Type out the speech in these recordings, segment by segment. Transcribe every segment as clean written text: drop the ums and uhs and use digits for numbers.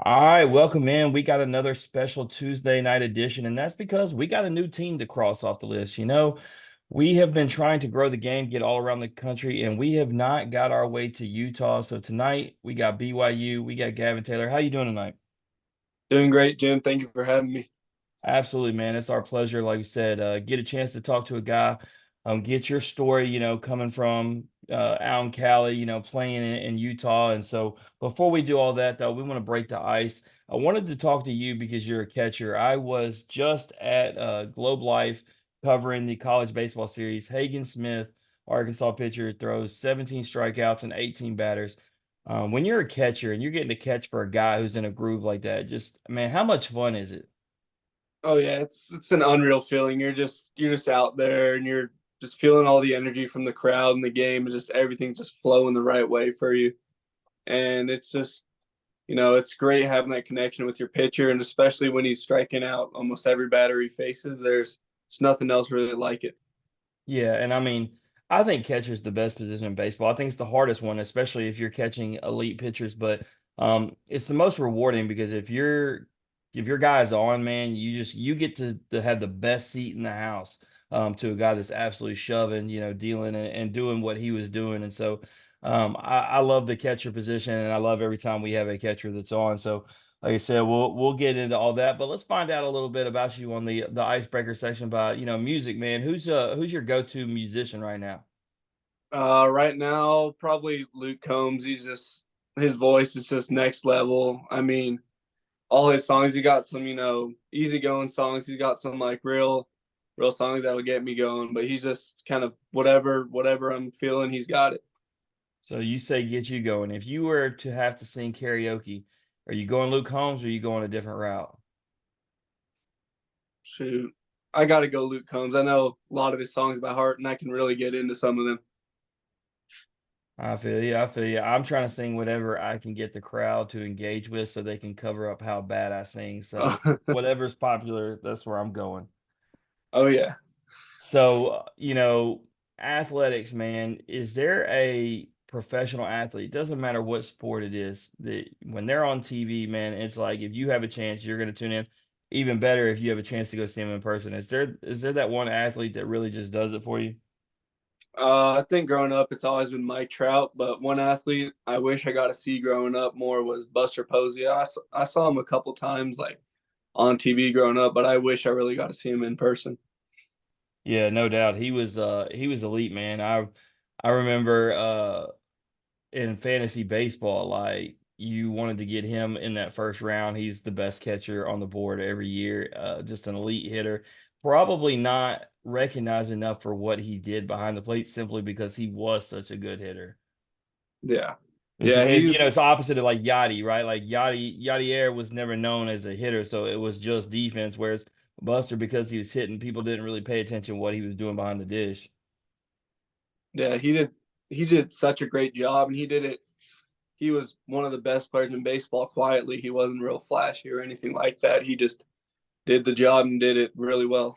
All right, welcome in. We got another special Tuesday night edition, and that's because we got a new team to cross off the list. We have been trying to grow the game, get all around the country, and we have not got our way to Utah. So tonight we got BYU, we got Gavin Taylor. How you doing tonight? Doing great, Jim. Thank you for having me. Absolutely, man. It's our pleasure. Like you said, get a chance to talk to a guy, get your story, coming from out in Cali, playing in Utah. And so before we do all that, though, we want to break the ice. I wanted to talk to you because you're a catcher. I was just at Globe Life covering the college baseball series. Hagen Smith, Arkansas pitcher, throws 17 strikeouts and 18 batters. When you're a catcher and you're getting to catch for a guy who's in a groove like that, just man, how much fun is it? Oh yeah, it's an unreal feeling. You're just out there and you're just feeling all the energy from the crowd and the game and just everything's just flowing the right way for you. And it's just, it's great having that connection with your pitcher, and especially when he's striking out almost every batter he faces, there's nothing else really like it. Yeah, and I mean, I think catcher is the best position in baseball. I think it's the hardest one, especially if you're catching elite pitchers. But it's the most rewarding because if your guy's on, man, you get to have the best seat in the house to a guy that's absolutely shoving, dealing and doing what he was doing. And so I love the catcher position, and I love every time we have a catcher that's on. So like I said, we'll get into all that, but let's find out a little bit about you on the icebreaker section about, music, man. Who's your go-to musician right now? Right now, probably Luke Combs. His voice is just next level. I mean, all his songs. He got some, easygoing songs. He's got some like real songs that'll get me going. But he's just kind of whatever I'm feeling, he's got it. So you say get you going. If you were to have to sing karaoke, are you going Luke Holmes or are you going a different route? Shoot, I got to go Luke Combs. I know a lot of his songs by heart, and I can really get into some of I feel you. I feel you. I'm trying to sing whatever I can get the crowd to engage with so they can cover up how bad I sing. So them. whatever's popular, that's where I'm going. Oh yeah. So, athletics, man, is there a professional athlete? Doesn't matter what sport it is, that when they're on TV, man, it's like if you have a chance, you're going to tune in. Even better if you have a chance to go see them in person. Is there that one athlete that really just does it for you? I think growing up, it's always been Mike Trout, but one athlete I wish I got to see growing up more was Buster Posey. I saw him a couple times, like on TV growing up, but I wish I really got to see him in person. Yeah, no doubt. He was elite, man. I remember in fantasy baseball, like you wanted to get him in that first round. He's the best catcher on the board every year. Just an elite hitter. Probably not recognized enough for what he did behind the plate simply because he was such a good hitter. Yeah. It's, Yeah, it's you he's know it's opposite of like Yachty, right? Like Yachty was never known as a hitter, so it was just defense. Whereas Buster, because he was hitting, people didn't really pay attention to what he was doing behind the dish. yeah, he did such a great job, and he did it. He was one of the best players in baseball quietly. He wasn't real flashy or anything like that. He just did the job and did it really well.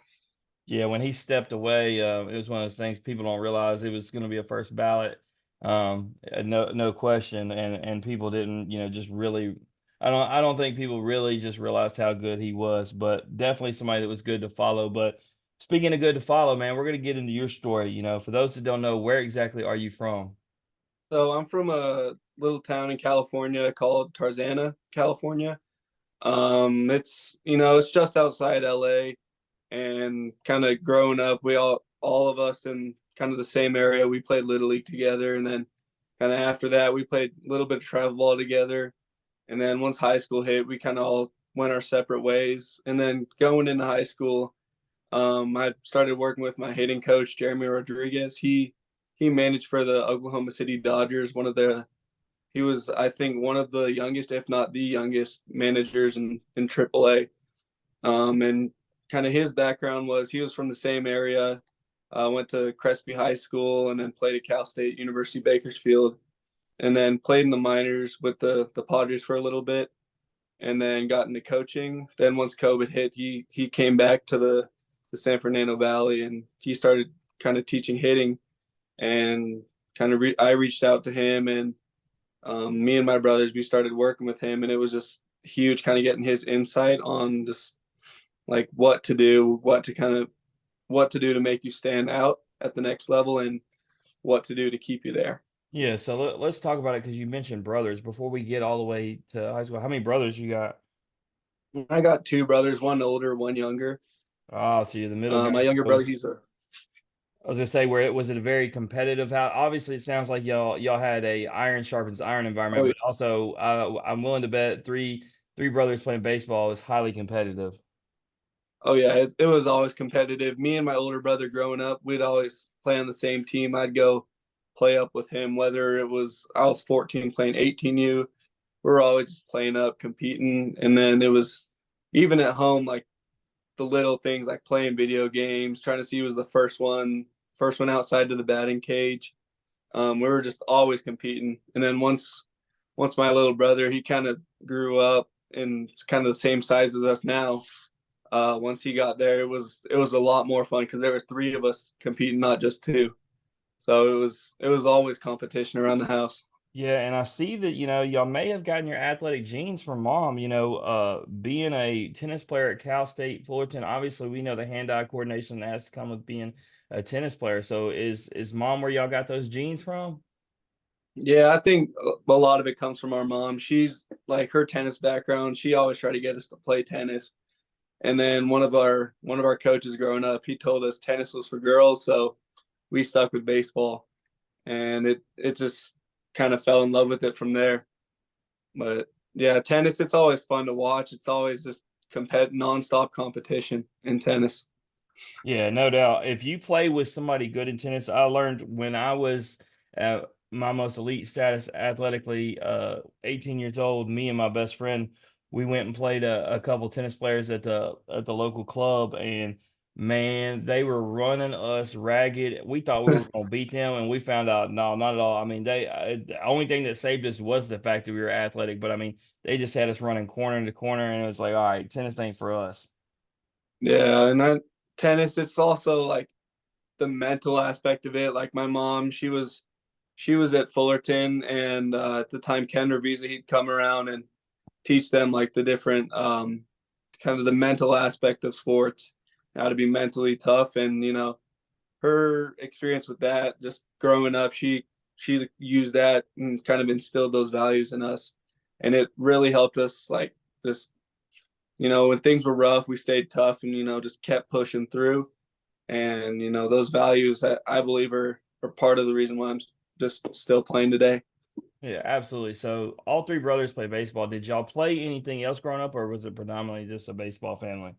Yeah, when he stepped away, it was one of those things people don't realize it was going to be a first ballot, no question, and people didn't, just really. I don't think people really just realized how good he was, but definitely somebody that was good to follow. But speaking of good to follow, man, we're going to get into your story. For those that don't know, where exactly are you from? So I'm from a little town in California called Tarzana, California. It's just outside LA, and kind of growing up, all of us in kind of the same area, we played Little League together, and then kind of after that, we played a little bit of travel ball together, and then once high school hit, we kind of all went our separate ways, and then going into high school, I started working with my hitting coach, Jeremy Rodriguez. He managed for the Oklahoma City Dodgers. He was, I think, one of the youngest, if not the youngest, managers in AAA. And kind of his background was he was from the same area. Went to Crespi High School and then played at Cal State University Bakersfield, and then played in the minors with the Padres for a little bit, and then got into coaching. Then once COVID hit, he came back to the San Fernando Valley, and he started kind of teaching hitting, and I reached out to him, and me and my brothers, we started working with him, and it was just huge kind of getting his insight on just like what to do, what to do to make you stand out at the next level and what to do to keep you there. Yeah, so let's talk about it because you mentioned brothers before we get all the way to high school. How many brothers you got? I got two brothers, one older, one younger. Oh, so you're the middle guy. My younger So brother, he's a I was gonna say, where it was it a very competitive house? Obviously, it sounds like y'all had a iron sharpens iron oh environment, but also I'm willing to bet three brothers playing baseball is highly competitive. Oh yeah, it was always competitive. Me and my older brother growing up, we'd always play on the same team. I'd go play up with him, whether it was I was 14 playing 18U. We were always just playing up, competing, and then it was even at home, like the little things like playing video games, trying to see who was the first one outside to the batting cage. We were just always competing, and then once my little brother, he kind of grew up and it's kind of the same size as us now. Once he got there, it was a lot more fun because there was three of us competing, not just two. So it was always competition around the house. Yeah, and I see that, y'all may have gotten your athletic genes from mom, being a tennis player at Cal State Fullerton. Obviously, we know the hand-eye coordination that has to come with being a tennis player. So is mom where y'all got those genes from? Yeah, I think a lot of it comes from our mom. She's like her tennis background. She always tried to get us to play tennis. And then one of our coaches growing up, he told us tennis was for girls, so we stuck with baseball, and it just kind of fell in love with it from there. But yeah, tennis, it's always fun to watch. It's always just nonstop competition in tennis. Yeah, no doubt. If you play with somebody good in tennis, I learned when I was at my most elite status athletically, 18 years old, me and my best friend, we went and played a couple tennis players at the local club, and man, they were running us ragged. We thought we were going to beat them, and we found out no, not at all. I mean, the only thing that saved us was the fact that we were athletic, but I mean, they just had us running corner to corner, and it was like, all right, tennis ain't for us. Yeah, and that tennis, it's also like the mental aspect of it. Like my mom, she was at Fullerton, and at the time Ken Revisa, he'd come around and teach them like the different kind of the mental aspect of sports, how to be mentally tough, and her experience with that, just growing up, she used that and kind of instilled those values in us, and it really helped us like just when things were rough, we stayed tough and just kept pushing through, and those values that I believe are part of the reason why I'm just still playing today. Yeah, absolutely. So all three brothers play baseball. Did y'all play anything else growing up, or was it predominantly just a baseball family?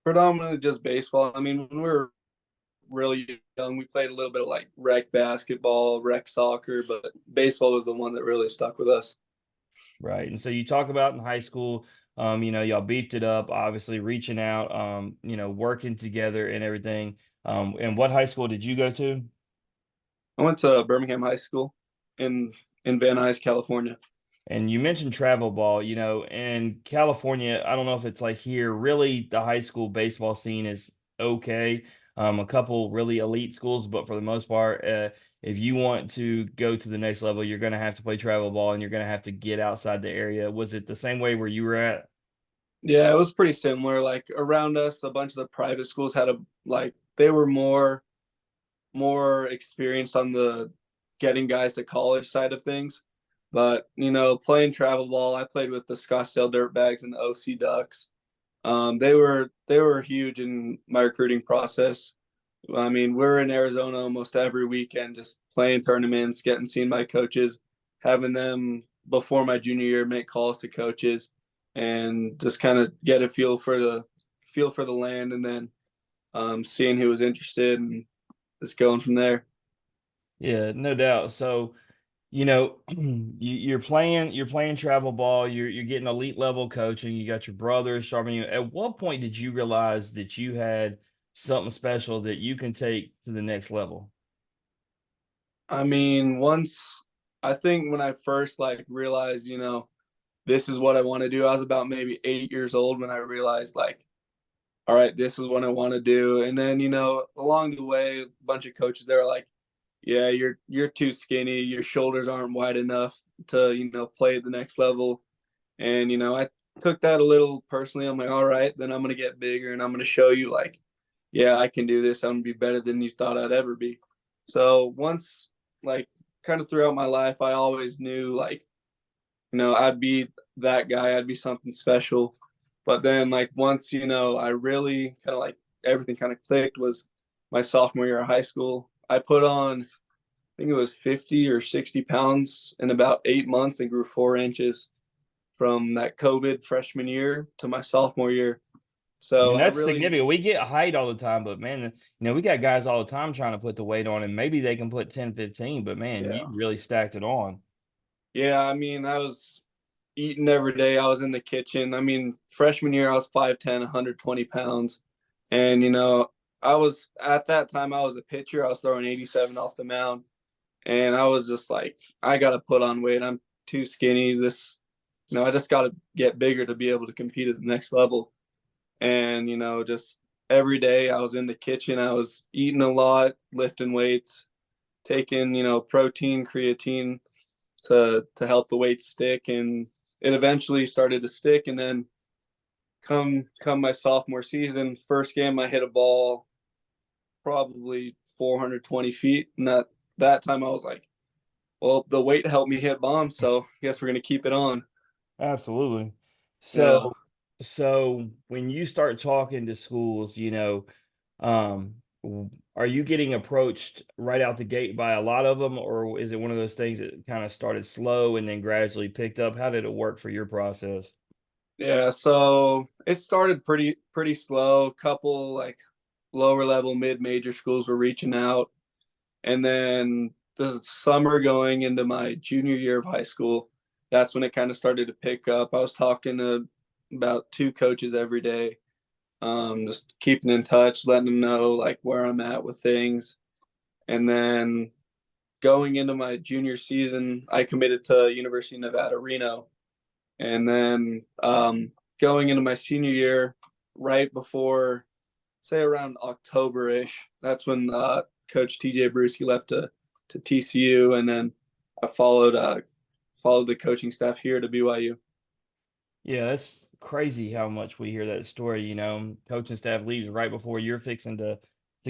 Predominantly just baseball. I mean, when we were really young, we played a little bit of like rec basketball, rec soccer, but baseball was the one that really stuck with us. Right. And so you talk about in high school, y'all beefed it up, obviously reaching out, working together and everything. And what high school did you go to? I went to Birmingham High School in Van Nuys, California. And you mentioned travel ball, in California, I don't know if it's like here, really the high school baseball scene is okay. A couple really elite schools, but for the most part, if you want to go to the next level, you're going to have to play travel ball and you're going to have to get outside the area. Was it the same way where you were at? Yeah, it was pretty similar. Like around us, a bunch of the private schools had a like they were more experienced on the getting guys to college side of things. But playing travel ball, I played with the Scottsdale Dirtbags and the OC Ducks. They were huge in my recruiting process. I mean, we're in Arizona almost every weekend, just playing tournaments, getting seen by coaches, having them before my junior year make calls to coaches, and just kind of get a feel for the land, and then seeing who was interested and just going from there. Yeah, no doubt. So, you're playing travel ball, you're getting elite level coaching, you got your brothers sharpening you. At what point did you realize that you had something special that you can take to the next level? I mean, once I think when I first like realized, this is what I want to do, I was about maybe 8 years old when I realized like, all right, this is what I want to do. And then, along the way, a bunch of coaches they were like, yeah, you're too skinny, your shoulders aren't wide enough to, play at the next level. And, took that a little personally. I'm like, all right, then I'm gonna get bigger and I'm gonna show you like, yeah, I can do this. I'm gonna be better than you thought I'd ever be. So once like kind of throughout my life, I always knew like, I'd be that guy, I'd be something special. But then like once, I really kind of like everything kind of clicked was my sophomore year of high school. I put on, I think it was 50 or 60 pounds in about 8 months and grew 4 inches from that COVID freshman year to my sophomore year. So And I that's really, significant. We get height all the time, but man, we got guys all the time trying to put the weight on, and maybe they can put 10, 15. But man, you yeah. really stacked it on. Yeah, I mean, I was eating every day. I was in the kitchen. I mean, freshman year, I was 5'10", 120 pounds. And, I was at that time, I was a pitcher. I was throwing 87 off the mound. And I was just like, I got to put on weight. I'm too skinny. I just got to get bigger to be able to compete at the next level. And, just every day I was in the kitchen. I was eating a lot, lifting weights, taking, protein, creatine to help the weight stick, and it eventually started to stick. And then come my sophomore season, first game I hit a ball probably 420 feet, and that time I was like, well, the weight helped me hit bombs, so I guess we're gonna keep it on. Absolutely. Yeah. So when you start talking to schools, are you getting approached right out the gate by a lot of them, or is it one of those things that kind of started slow and then gradually picked up? How did it work for your process? Yeah, so it started pretty slow. Couple like lower level mid major schools were reaching out, and then the summer going into my junior year of high school, that's when it kind of started to pick up. I was talking to about two coaches every day, just keeping in touch, letting them know like where I'm at with things. And then going into my junior season, I committed to University of Nevada, Reno. And then going into my senior year, right before, say around October-ish, that's when Coach TJ Bruschi left to TCU, and then I followed the coaching staff here to BYU. Yeah, that's crazy how much we hear that story. Coaching staff leaves right before you're fixing to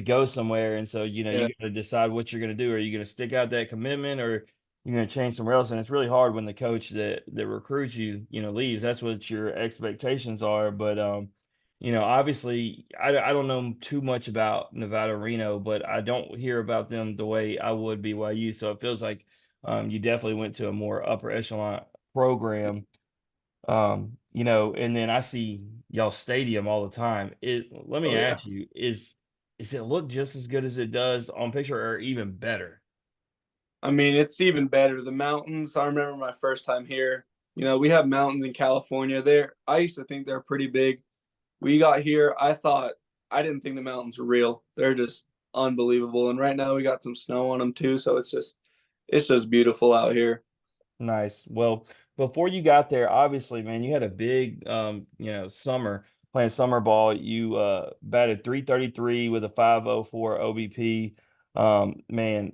go somewhere, and so Yeah, you got to decide what you're going to do. Are you going to stick out that commitment, or you're going to change somewhere else? And it's really hard when the coach that recruits you, leaves. That's what your expectations are. But obviously, I don't know too much about Nevada Reno, but I don't hear about them the way I would BYU. So it feels like you definitely went to a more upper echelon program. And then I see y'all stadium all the time. Let me oh yeah. ask you, is it look just as good as it does on picture or even better? I mean, it's even better. The mountains. I remember my first time here. We have mountains in California. There, I used to think they're pretty big. We got here. I didn't think the mountains were real. They're just unbelievable. And right now we got some snow on them too, so it's just beautiful out here. Nice. Well, before you got there, obviously, man, you had a big summer playing summer ball. You batted 333 with a 504 OBP. Man,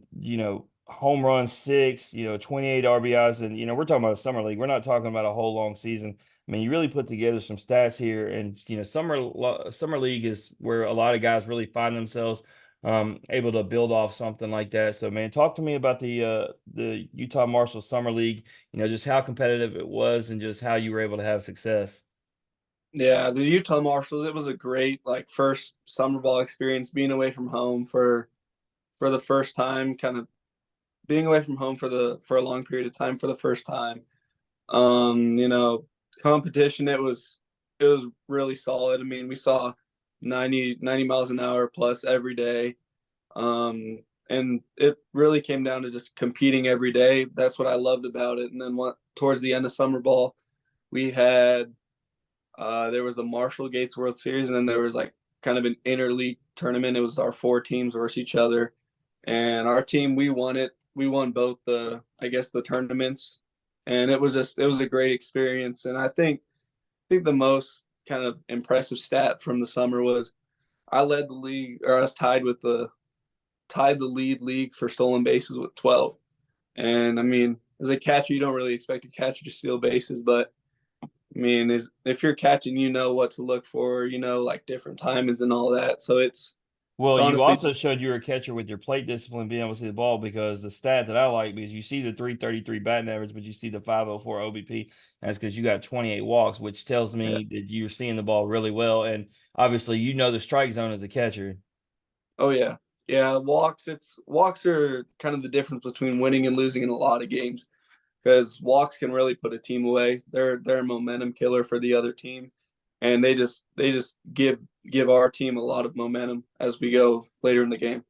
home run six, 28 RBIs, and we're talking about a summer league. We're not talking about a whole long season. I mean, you really put together some stats here, and summer league is where a lot of guys really find themselves able to build off something like that. So, man, talk to me about the Utah Marshall Summer League. Just how competitive it was and just how you were able to have success. Yeah, the Utah Marshals, it was a great like first summer ball experience being away from home for the first time, kind of being away from home for a long period of time for the first time. Um, you know, Competition, it was really solid. I mean, we saw 90 miles an hour plus every day. And it really came down to just competing every day. That's what I loved about it. And then towards the end of summer ball, we had there was the Marshall Gates World Series, and then there was like kind of an interleague tournament. It was our four teams versus each other, and our team we won it. We won both I guess the tournaments, and it was a great experience. And I think the most kind of impressive stat from the summer was I led the league, or I was tied the league for stolen bases with 12. And I mean, as a catcher, you don't really expect a catcher to steal bases, but I mean, is if you're catching, you know what to look for, like different timings and all that. So it's Well, you honestly, also showed you were a catcher with your plate discipline, being able to see the ball, because the stat that I like, because you see the 333 batting average, but you see the 504 OBP. That's because you got 28 walks, which tells yeah. me that you're seeing the ball really well. And obviously, you know the strike zone as a catcher. Oh yeah. Yeah, walks are kind of the difference between winning and losing in a lot of games because walks can really put a team away. They're a momentum killer for the other team, and they just give our team a lot of momentum as we go later in the game.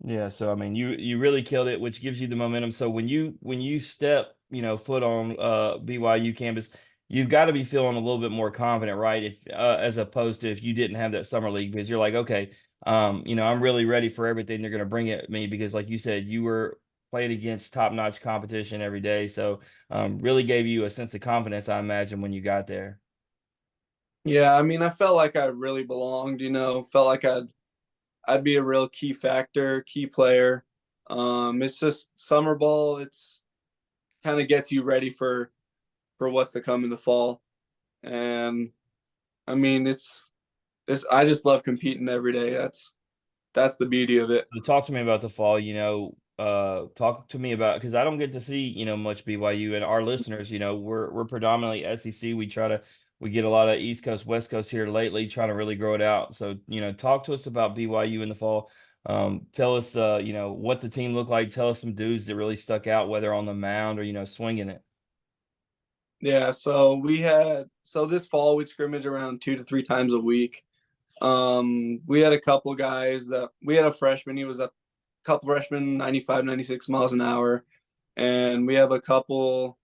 Yeah, so I mean, you really killed it, which gives you the momentum. So when you step, foot on BYU campus, you've got to be feeling a little bit more confident, right? If as opposed to if you didn't have that summer league, because you're like, okay, I'm really ready for everything they're going to bring at me, because like you said, you were playing against top-notch competition every day. So really gave you a sense of confidence, I imagine, when you got there. Yeah, I mean, I felt like I really belonged. Felt like I'd be a real key factor, key player. It's just summer ball. It's kind of gets you ready for what's to come in the fall, and I mean, it's I just love competing every day. That's the beauty of it. So talk to me about the fall, talk to me about, because I don't get to see, much BYU, and our listeners, we're predominantly SEC. We get a lot of East Coast, West Coast here lately, trying to really grow it out. So, talk to us about BYU in the fall. Tell us, what the team looked like. Tell us some dudes that really stuck out, whether on the mound or, swinging it. Yeah, so this fall we'd scrimmage around 2 to 3 times a week. We had a couple guys that we had a freshman. He was a couple freshmen, 95, 96 miles an hour, and we have a couple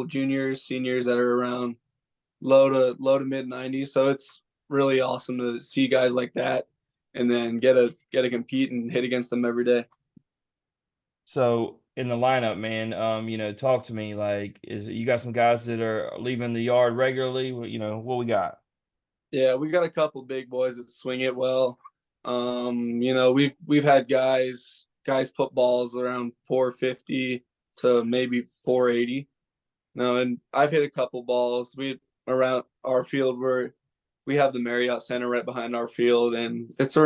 juniors, seniors that are around low to mid 90s. So it's really awesome to see guys like that, and then get to compete and hit against them every day. So in the lineup, man, talk to me. Like, is you got some guys that are leaving the yard regularly? What we got? Yeah, we got a couple big boys that swing it well. We've had guys put balls around 450 to maybe 480. No, and I've hit a couple balls. We around our field where we have the Marriott Center right behind our field, and it's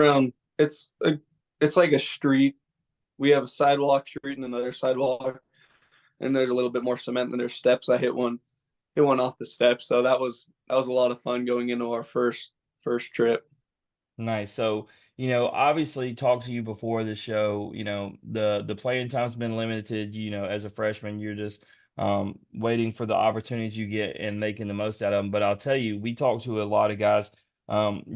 like a street. We have a sidewalk street and another sidewalk, and there's a little bit more cement than there's steps. I hit one off the steps, so that was a lot of fun going into our first trip. Nice. So, obviously talked to you before the show, the playing time's been limited, as a freshman, you're just waiting for the opportunities you get and making the most out of them. But I'll tell you, we talked to a lot of guys.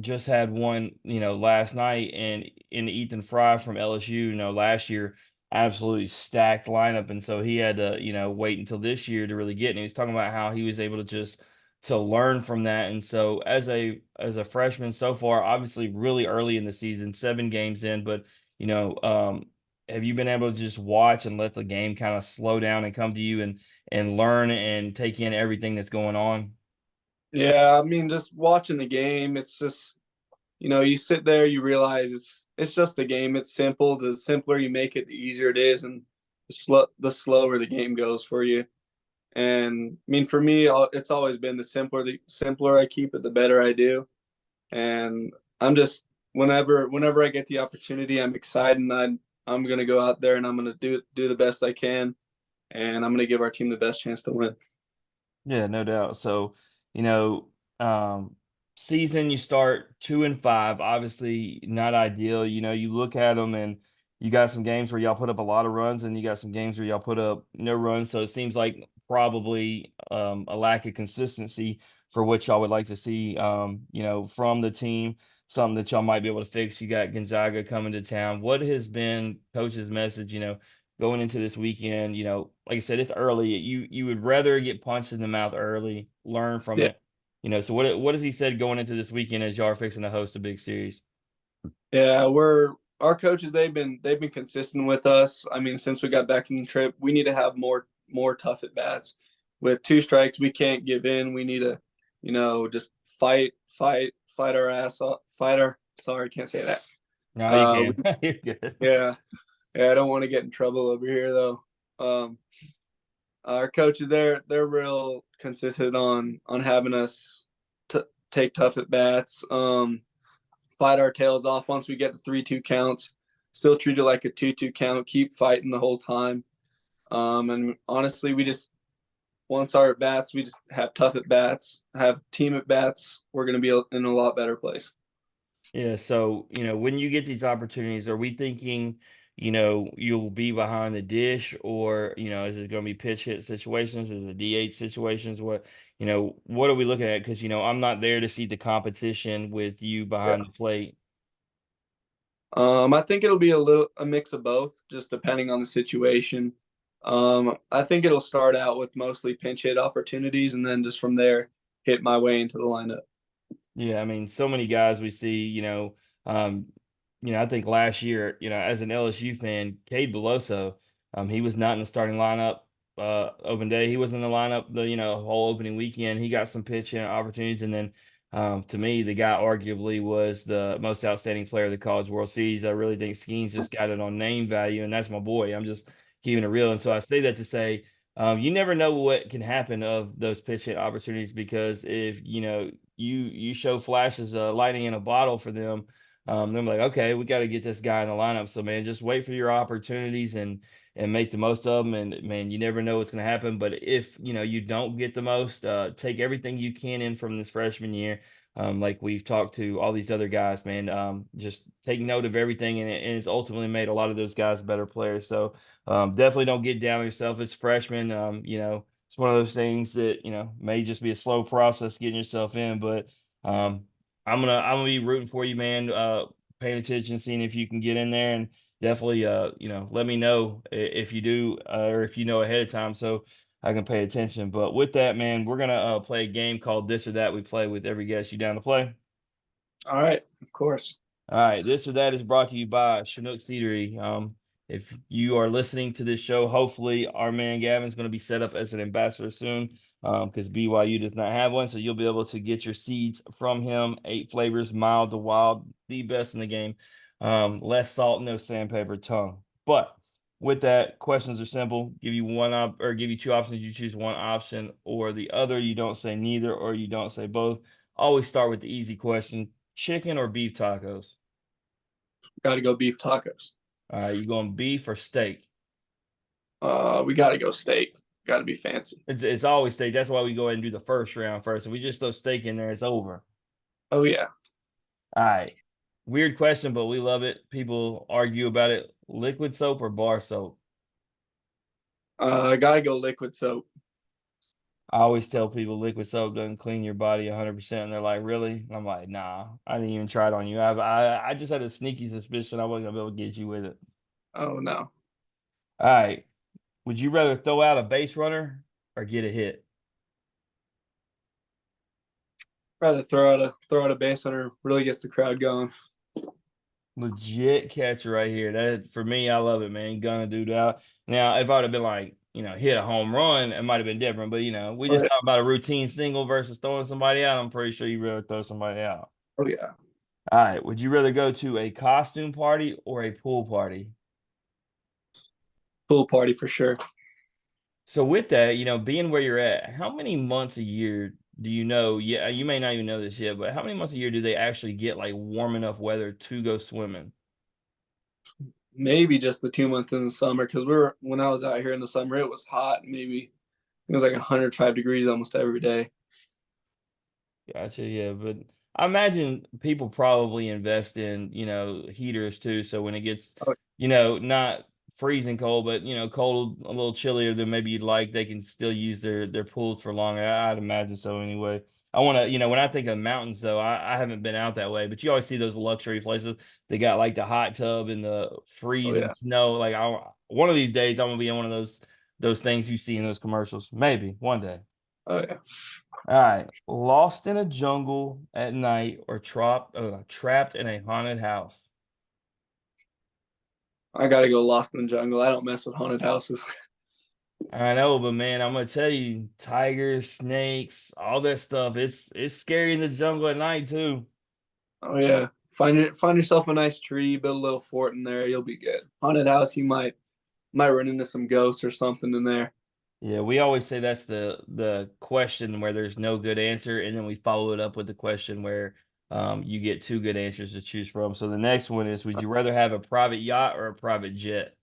Just had one, last night, and in Ethan Fry from LSU, last year, absolutely stacked lineup. And so he had to, wait until this year to really get it. And he was talking about how he was able to just to learn from that. And so as a freshman so far, obviously really early in the season, 7 games in, but have you been able to just watch and let the game kind of slow down and come to you and learn and take in everything that's going on? Yeah, I mean, just watching the game, it's just you sit there, you realize it's just the game. It's simple. The simpler you make it, the easier it is, and the slower the game goes for you. And I mean, for me, it's always been the simpler I keep it, the better I do. And I'm just whenever I get the opportunity, I'm excited. And I'm gonna go out there and I'm gonna do the best I can, and I'm gonna give our team the best chance to win. Yeah, no doubt. So, you know, um, season you start 2-5, obviously not ideal. You look at them and you got some games where y'all put up a lot of runs, and you got some games where y'all put up no runs. So it seems like probably a lack of consistency for what y'all would like to see, from the team, something that y'all might be able to fix. You got Gonzaga coming to town. What has been coach's message, going into this weekend? Like I said, it's early. You would rather get punched in the mouth early, learn from Yeah, it. So what has he said going into this weekend as y'all are fixing to host a big series? yeah, we're our coaches. They've been consistent with us. I mean, since we got back from the trip, we need to have more tough at bats. With 2 strikes, we can't give in. We need to, just fight our ass off. Fight our. Sorry, can't say that. No, you Uh, can. You're good. yeah, yeah. I don't want to get in trouble over here though. Our coaches, they're real consistent on having us take tough at bats, fight our tails off once we get to 3-2 counts. Still treat it like a 2-2 count. Keep fighting the whole time. And honestly, we just once our at bats, we just have tough at bats, have team at bats. We're going to be in a lot better place. Yeah, so when you get these opportunities, are we thinking, you'll be behind the dish, or is it going to be pitch hit situations? Is it DH situations? What are we looking at? Because I'm not there to see the competition with you Yeah. behind the plate. I think it'll be a mix of both, just depending on the situation. I think it'll start out with mostly pinch hit opportunities, and then just from there, hit my way into the lineup. Yeah, I mean, so many guys we see, I think last year, as an LSU fan, Cade Beloso, he was not in the starting lineup open day. He was in the lineup the whole opening weekend. He got some pitching opportunities, and then to me, the guy arguably was the most outstanding player of the College World Series. I really think Skeens just got it on name value, and that's my boy. I'm just keeping it real. And so I say that to say you never know what can happen of those pitch hit opportunities, because if you show flashes of lightning in a bottle for them, they're like, okay, we got to get this guy in the lineup. So man, just wait for your opportunities and make the most of them. And man, you never know what's going to happen. But if you don't get the most, take everything you can in from this freshman year. Like we've talked to all these other guys, man. Just take note of everything, and it's ultimately made a lot of those guys better players. So definitely don't get down on yourself. It's freshman. It's one of those things that may just be a slow process getting yourself in, but um, I'm gonna be rooting for you, man. Paying attention, seeing if you can get in there, and definitely let me know if you do, or if you know ahead of time, so I can pay attention. But with that, man, we're gonna play a game called This or That. We play with every guest. You down to play? All right, of course. All right, This or That is brought to you by Chinook Seedery. If you are listening to this show, hopefully our man Gavin's going to be set up as an ambassador soon, because BYU does not have one. So you'll be able to get your seeds from him. 8 flavors, mild to wild, the best in the game. Less salt, no sandpaper tongue. But with that, questions are simple. Give you give you two options. You choose one option or the other. You don't say neither, or you don't say both. Always start with the easy question: chicken or beef tacos? Got to go beef tacos. All right, you going beef or steak? We got to go steak. Got to be fancy. It's always steak. That's why we go ahead and do the first round first. If we just throw steak in there, it's over. Oh yeah. All right. Weird question, but we love it. People argue about it. Liquid soap or bar soap? I got to go liquid soap. I always tell people liquid soap doesn't clean your body 100%, and they're like, "Really?" And I'm like, "Nah, I didn't even try it on you. I just had a sneaky suspicion I wasn't gonna be able to get you with it." Oh no. All right. Would you rather throw out a base runner or get a hit? Rather throw out a base runner. Really gets the crowd going. Legit catcher right here. That for me, I love it, man. Gonna do that. Now, if I'd have been like, hit a home run, it might have been different. But we Oh just yeah. talk about a routine single versus throwing somebody out. I'm pretty sure you'd rather throw somebody out. Oh yeah. All right. Would you rather go to a costume party or a pool party? Pool party for sure. So with that, being where you're at, how many months a year do you know? Yeah, you may not even know this yet, but how many months a year do they actually get like warm enough weather to go swimming? Maybe just the 2 months in the summer because when I was out here in the summer, it was hot. Maybe it was like 105 degrees almost every day. Gotcha. Yeah, but I imagine people probably invest in, heaters too. So when it gets, Oh, not freezing cold, but cold, a little chillier than maybe you'd like, they can still use their pools for longer. I'd imagine so anyway. I want to, when I think of mountains though, I haven't been out that way, but you always see those luxury places. They got like the hot tub and the oh freezing yeah. snow. Like one of these days, I'm gonna be in one of those things you see in those commercials. Maybe one day. Oh yeah. All right. Lost in a jungle at night or trapped in a haunted house. I gotta go Lost in the Jungle. I don't mess with haunted houses. I know, but man, I'm gonna tell you, tigers, snakes, all that stuff. It's scary in the jungle at night too. Oh yeah. Find yourself a nice tree, build a little fort in there. You'll be good. Haunted house, you might run into some ghosts or something in there. Yeah, we always say that's the question where there's no good answer, and then we follow it up with the question where you get two good answers to choose from. So the next one is, would you rather have a private yacht or a private jet?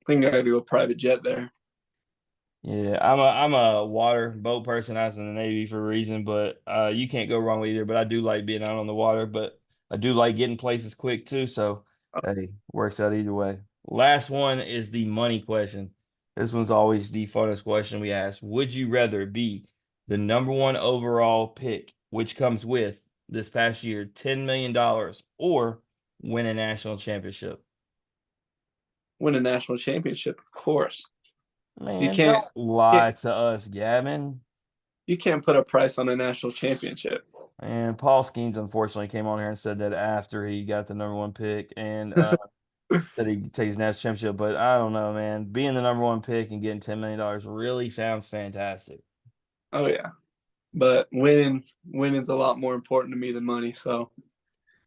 I think I gotta do a private jet there. Yeah, I'm a water boat person. I was in the Navy for a reason, but you can't go wrong with either. But I do like being out on the water, but I do like getting places quick too. So hey, works out either way. Last one is the money question. This one's always the funnest question we ask. Would you rather be the number one overall pick, which comes with this past year $10 million, or win a national championship? Win a national championship, of course. You Man, can't don't can't lie to us, Gavin. you can't put a price on a national championship. And Paul Skeens unfortunately came on here and said that after he got the number one pick and that he takes national championship. But I don't know, man. Being the number one pick and getting $10 million really sounds fantastic. Oh yeah. But winning's a lot more important to me than money. So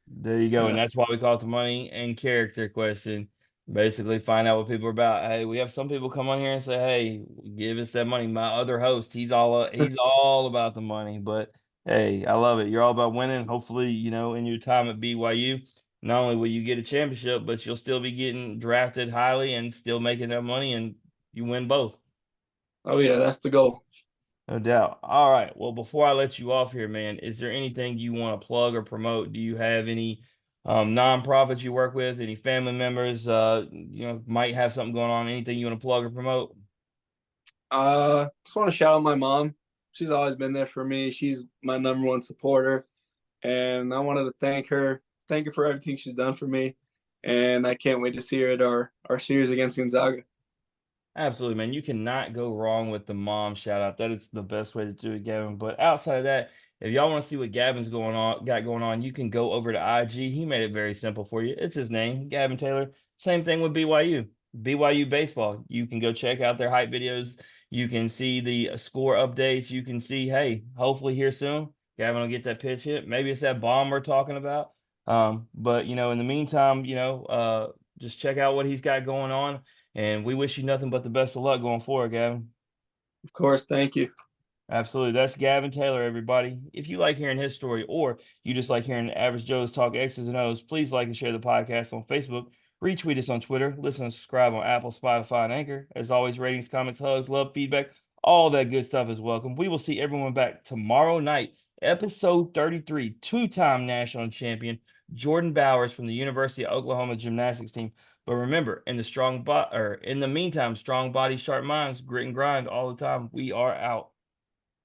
There you go. And uh, that's why we call it the money and character question. Basically, find out what people are about. Hey, we have some people come on here and say, "Hey, give us that money." My other host, he's all about the money. But hey, I love it. You're all about winning. Hopefully, in your time at BYU, not only will you get a championship, but you'll still be getting drafted highly and still making that money, and you win both. oh yeah, that's the goal. No doubt. All right. Well, before I let you off here, man, is there anything you want to plug or promote? Do you have any nonprofits you work with? Any family members might have something going on? Anything you want to plug or promote? Just want to shout out my mom. She's always been there for me. She's my number one supporter, and I wanted to thank her for everything she's done for me. And I can't wait to see her at our series against Gonzaga. Absolutely, man. You cannot go wrong with the mom shout out. That is the best way to do it, Gavin. But outside of that, if y'all want to see what Gavin's got going on, you can go over to IG. He made it very simple for you. It's his name, Gavin Taylor. Same thing with BYU. BYU Baseball. You can go check out their hype videos. You can see the score updates. You can see, hey, hopefully here soon, Gavin will get that pitch hit. Maybe it's that bomb we're talking about. But in the meantime, just check out what he's got going on. And we wish you nothing but the best of luck going forward, Gavin. Of course, thank you. Absolutely. That's Gavin Taylor, everybody. If you like hearing his story or you just like hearing Average Joe's talk X's and O's, please like and share the podcast on Facebook. Retweet us on Twitter. Listen and subscribe on Apple, Spotify, and Anchor. As always, ratings, comments, hugs, love, feedback, all that good stuff is welcome. We will see everyone back tomorrow night, episode 33, two-time national champion Jordan Bowers from the University of Oklahoma gymnastics team. But remember, in the meantime, strong body, sharp minds, grit and grind all the time. We are out.